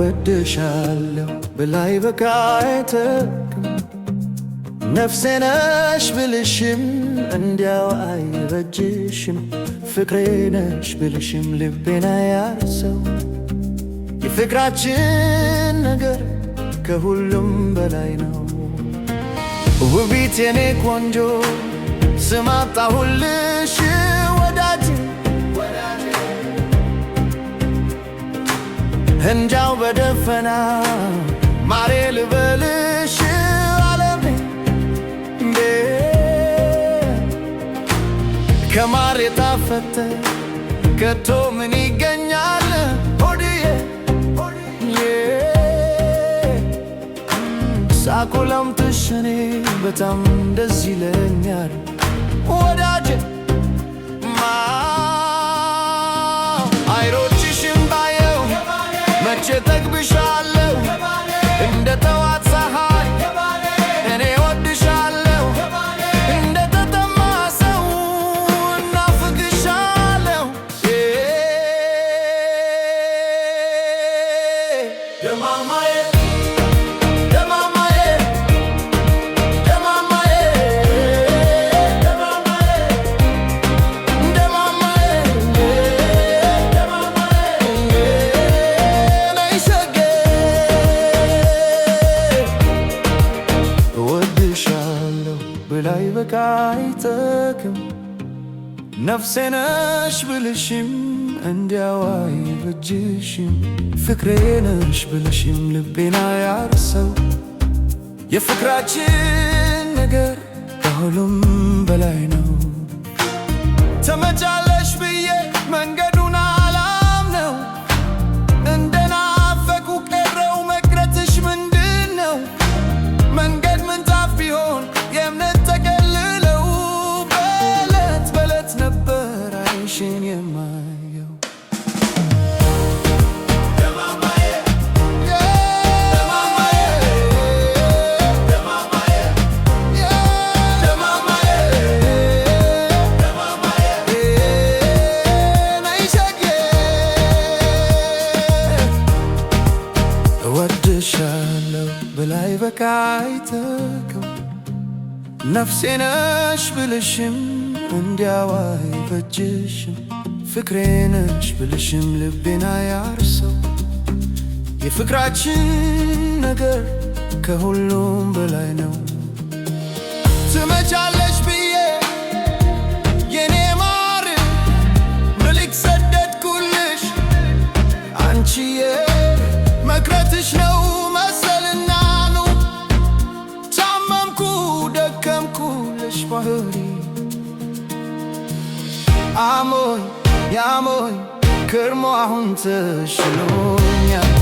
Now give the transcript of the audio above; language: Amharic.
እወድሻለሁ ብላይ በቃይተክም ነፍሴ ነሽ ብልሽም እንዲያው አይበጅሽም ፍቅሬ ነሽ ብልሽም ልቤን አያርሰው የፍቅራችን ነገር ከሁሉም በላይ ነው። ውቢት የኔ ቆንጆ ስም አጣሁልሽ ወዳጄ እንጃው በደፈና ማሬ ልበልሽ ዓለሜ ከማር የጣፈጠ ከቶ ምን ይገኛል ሆድዬ ሳቁላም ትሽኔ በጣም ደስ ይለኛል ወዳጄ አይሮችሽም ባየው መቼ ጠግብሻለሁ እንደ ጠዋት ፀሐይ እኔ ወድሻለሁ እንደ ተጠማ ሰው እናፍቅሻለሁ ደማማዬ ብላይ በቃይተክም ነፍሴ ነሽ ብልሽም እንዲያው አይበጅሽም ፍቅሬ ነሽ ብልሽም ልቤን አያርሰው የፍቅራችን ነገር ከሁሉም በላይ ነው። ትመጫለሽ ብዬ መንገዱን አላምነው እንደናፈቁ ቀረው መቅረትሽ ምንድን ነው? መንገድ ምንጣፍ ቢሆን የእምነት ተከልለው በዕለት በዕለት ነበር አይንሽን የማየው ደማማዬ ደማማዬ ደማማዬ ደማማዬ ደማማዬ ነይ ሸጌ እወድሻለሁ ብላይ በቃይተክም ነፍሴ ነሽ ብልሽም እንዲያው አይበጅሽም ፍቅሬ ነሽ ብልሽም ልቤን አያርሰው የፍቅራችን ነገር ከሁሉም በላይ ነው። ትመጫለሽ ብዬ የኔ ማር ምልክ ሰደድኩልሽ አንቺዬ መቅረትሽ ነው መሰልና ነው ታመምኩ ደከምኩልሽ ባህሪ አሞኝ ያሞኝ ከርሞ አሁን ተሽሎኛል